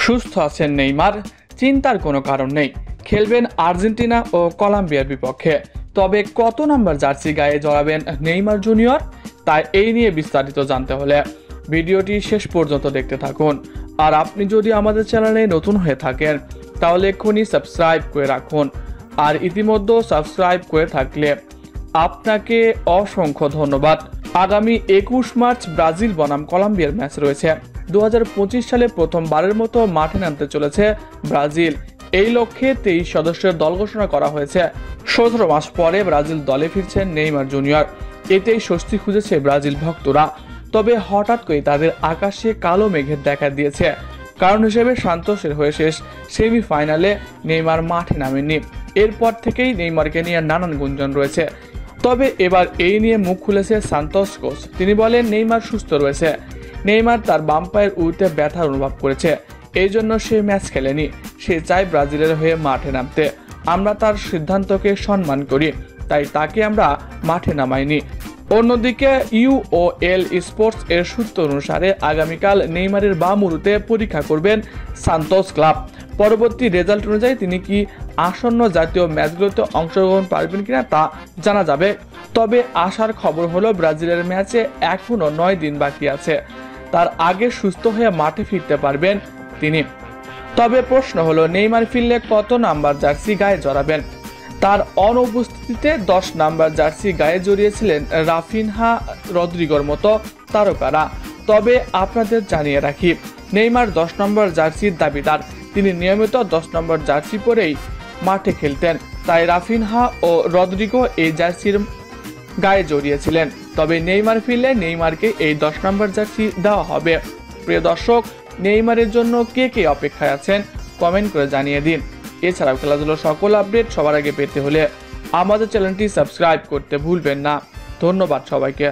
সুস্থ আছেন নেইমার, চিন্তার কোনো কারণ নেই। খেলবেন আর্জেন্টিনা ও কলম্বিয়ার বিপক্ষে। তবে কত নাম্বার জার্সি গায়ে জড়াবেন নেইমার জুনিয়র, তাই এই নিয়ে বিস্তারিত জানতে হলে ভিডিওটি শেষ পর্যন্ত দেখতে থাকুন। আর আপনি যদি আমাদের চ্যানেলে নতুন হয়ে থাকেন তাহলে এক্ষুনি সাবস্ক্রাইব করে রাখুন। আর ইতিমধ্যে সাবস্ক্রাইব করে থাকলে আপনাকে অসংখ্য ধন্যবাদ। আগামী 21 মার্চ ব্রাজিল বনাম কলম্বিয়ার ম্যাচ রয়েছে। 2025 সালে প্রথমবারের মতো মাঠে নামতে চলেছে ব্রাজিল। এই লক্ষ্যে 23 সদস্যের দল ঘোষণা করা হয়েছে। 17 মাস পরে ব্রাজিল দলে ফিরছেন নেইমার জুনিয়র। এতেই স্বস্তি খুঁজেছে ব্রাজিল ভক্তরা। তবে হঠাৎ করে তাদের আকাশে কালো মেঘের দেখা দিয়েছে। কারণ হিসেবে সান্তোসের হয়ে শেষ সেমিফাইনালে নেইমার মাঠে নামেননি। এরপর থেকেই নেইমারকে নিয়ে নানান গুঞ্জন রয়েছে। তবে এবার এই নিয়ে মুখ খুলেছে সান্তোস কোচ। তিনি বলেন, নেইমার সুস্থ রয়েছে। নেইমার তার বাম পায়ের উরুতে ব্যথার অনুভব করেছে, এই জন্য সে ম্যাচ খেলেনি। সে চায় ব্রাজিলের হয়ে মাঠে নামতে। আমরা তার সিদ্ধান্তকে সম্মান করি, তাই তাকে আমরা মাঠে নামাইনি। অন্যদিকে ইউওএল স্পোর্টস এর সূত্র অনুসারে আগামীকাল নেইমারের বাম উরুতে পরীক্ষা করবেন সান্তোস ক্লাব। পরবর্তী রেজাল্ট অনুযায়ী তিনি কি আসন্ন জাতীয় ম্যাচগুলোতে অংশগ্রহণ পারবেন কিনা তা জানা যাবে। তবে আশার খবর হলো ব্রাজিলের ম্যাচে এখনো 9 দিন বাকি আছে। তার আগে সুস্থ হয়ে মাঠে ফিরতে পারবেন তিনি। তবে প্রশ্ন হলো, নেইমার ফিরলে কত নাম্বার জার্সি গায়ে জড়াবেন? তার অনুপস্থিতিতে 10 নাম্বার জার্সি গায়ে জড়িয়েছিলেন রাফিনহা, রদ্রিগোর মতো তারকারা। তবে আপনাদের জানিয়ে রাখি, নেইমার 10 নম্বর জার্সির দাবিদার। তিনি নিয়মিত 10 নম্বর জার্সি পরেই মাঠে খেলতেন, তাই রাফিনহা ও রদ্রিগো এই জার্সির গায়ে জড়িয়েছিলেন। তবে নেইমার ফিরলে নেইমারকে এই 10 নম্বর জার্সি দেওয়া হবে। প্রিয় দর্শক, নেইমারের জন্য কে কে অপেক্ষায় আছেন কমেন্ট করে জানিয়ে দিন। এছাড়াও খেলাধুলার সকল আপডেট সবার আগে পেতে হলে আমাদের চ্যানেলটি সাবস্ক্রাইব করতে ভুলবেন না। ধন্যবাদ সবাইকে।